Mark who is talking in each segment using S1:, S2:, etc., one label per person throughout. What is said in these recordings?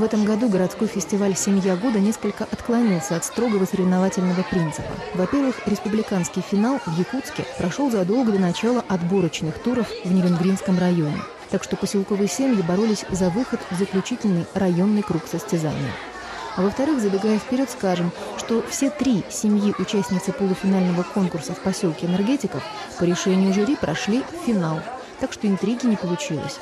S1: В этом году городской фестиваль «Семья года» несколько отклонился от строгого соревновательного принципа. Во-первых, республиканский финал в Якутске прошел задолго до начала отборочных туров в Нерюнгринском районе. Так что поселковые семьи боролись за выход в заключительный районный круг состязания. А во-вторых, забегая вперед, скажем, что все 3 семьи участницы полуфинального конкурса в поселке Энергетиков по решению жюри прошли в финал, так что интриги не получилось.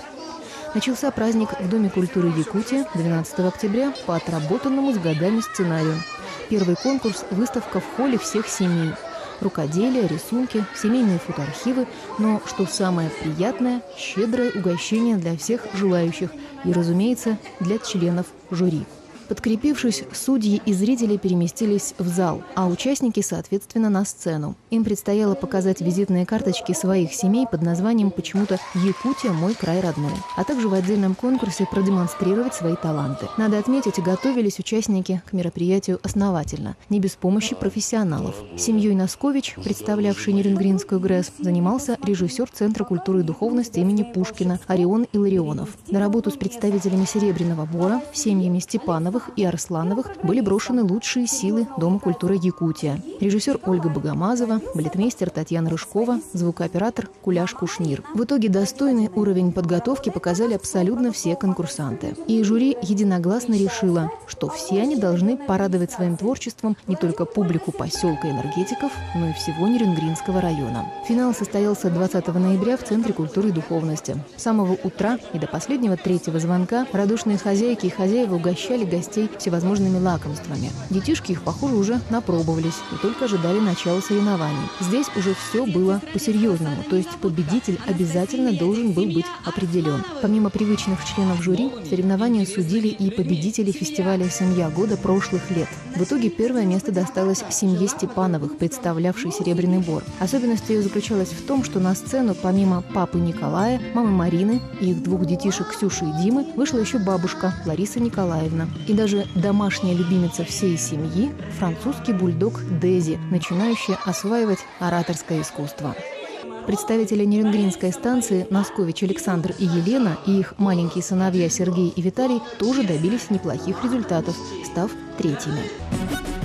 S1: Начался праздник в Доме культуры Якутии 12 октября по отработанному с годами сценарию. Первый конкурс – выставка в холле всех семей. Рукоделие, рисунки, семейные фотоархивы, но, что самое приятное, щедрое угощение для всех желающих и, разумеется, для членов жюри. Подкрепившись, судьи и зрители переместились в зал, а участники, соответственно, на сцену. Им предстояло показать визитные карточки своих семей под названием почему-то «Якутия – мой край родной», а также в отдельном конкурсе продемонстрировать свои таланты. Надо отметить, готовились участники к мероприятию основательно, не без помощи профессионалов. Семьей Носкович, представлявшей Нерюнгринскую ГРЭС, занимался режиссер Центра культуры и духовности имени Пушкина Орион Илларионов. На работу с представителями Серебряного Бора, семьями Степановых и Арслановых были брошены лучшие силы Дома культуры Якутия. Режиссер Ольга Богомазова, балетмейстер Татьяна Рыжкова, звукооператор Куляш Кушнир. В итоге достойный уровень подготовки показали абсолютно все конкурсанты. И жюри единогласно решило, что все они должны порадовать своим творчеством не только публику поселка Энергетиков, но и всего Нерюнгринского района. Финал состоялся 20 ноября в Центре культуры и духовности. С самого утра и до последнего 3-го звонка радушные хозяйки и хозяева угощали гостей всевозможными лакомствами. Детишки их, похоже, уже напробовались и только ожидали начала соревнований. Здесь уже все было по-серьезному, то есть победитель обязательно должен был быть определен. Помимо привычных членов жюри, соревнования судили и победители фестиваля «Семья года» прошлых лет. В итоге первое место досталось семье Степановых, представлявшей Серебряный Бор. Особенность ее заключалась в том, что на сцену помимо папы Николая, мамы Марины и их 2 детишек Ксюши и Димы вышла еще бабушка Лариса Николаевна. И даже домашняя любимица всей семьи – французский бульдог Дези, начинающая осваивать ораторское искусство. Представители Нерюнгринской станции Носкович Александр и Елена и их маленькие сыновья Сергей и Виталий тоже добились неплохих результатов, став 3-ми.